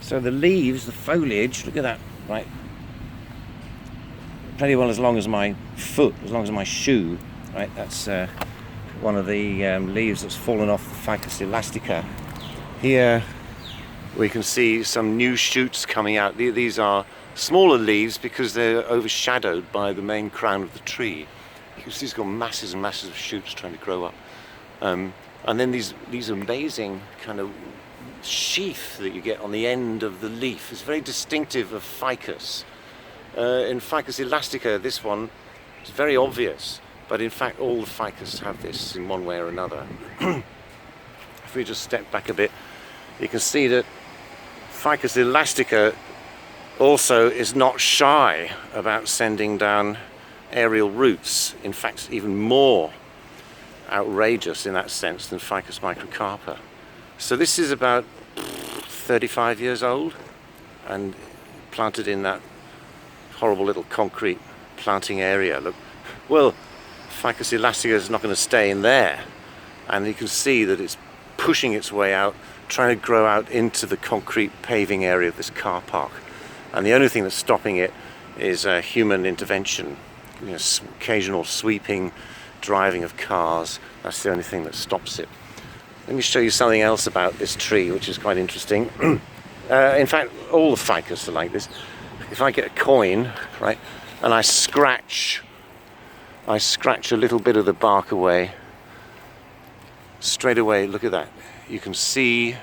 So the leaves, the foliage, look at that, right? Pretty well as long as my foot, as long as my shoe, right? That's one of the leaves that's fallen off the Ficus elastica. Here we can see some new shoots coming out. These are smaller leaves because they're overshadowed by the main crown of the tree. You can see it's got masses and masses of shoots trying to grow up. And then these amazing kind of sheath that you get on the end of the leaf is very distinctive of Ficus. In Ficus elastica, this one is very obvious, but in fact all the Ficus have this in one way or another. If we just step back a bit, you can see that Ficus elastica also is not shy about sending down aerial roots. In fact, even more outrageous in that sense than Ficus microcarpa. So this is about 35 years old and planted in that horrible little concrete planting area. Look, well, Ficus elastica is not going to stay in there, and you can see that it's pushing its way out, trying to grow out into the concrete paving area of this car park. And the only thing that's stopping it is human intervention, you know, occasional sweeping, driving of cars. That's the only thing that stops it. Let me show you something else about this tree, which is quite interesting. In fact, all the Ficus are like this. If I get a coin, right, and I scratch a little bit of the bark away, straight away, look at that. You can see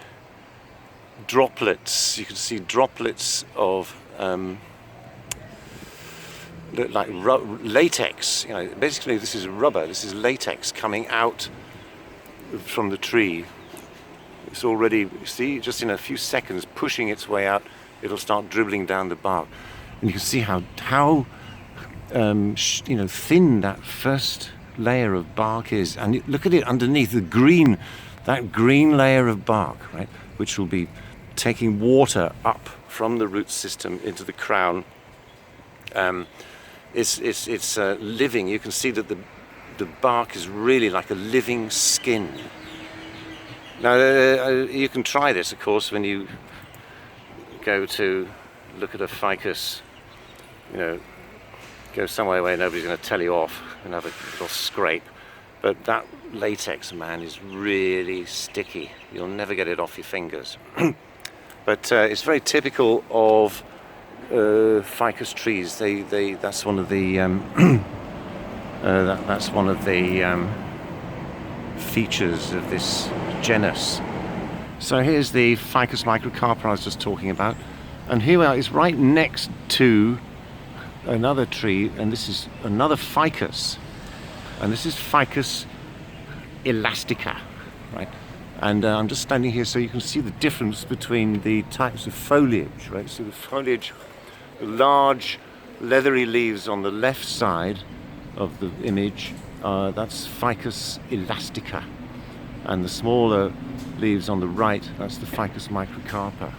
droplets. You can see droplets of like latex. You know, basically this is rubber. This is latex coming out from the tree. It's already, you see, just in a few seconds, pushing its way out. It'll start dribbling down the bark, and you can see how you know, thin that first layer of bark is. And look at it underneath, the green, that green layer of bark, right, which will be taking water up from the root system into the crown. It's living. You can see that the bark is really like a living skin. Now you can try this, of course, when you go to look at a Ficus. You know, go somewhere where nobody's going to tell you off and have a little scrape. But that latex, man, is really sticky. You'll never get it off your fingers. But it's very typical of Ficus trees. That's one of the that's one of the features of this genus. So here's the Ficus microcarpa I was just talking about, and here we are. It's right next to another tree, and this is another Ficus, and this is Ficus elastica, right? And I'm just standing here so you can see the difference between the types of foliage, right? So the foliage, the large leathery leaves on the left side of the image, that's Ficus elastica, and the smaller leaves on the right, that's the Ficus microcarpa.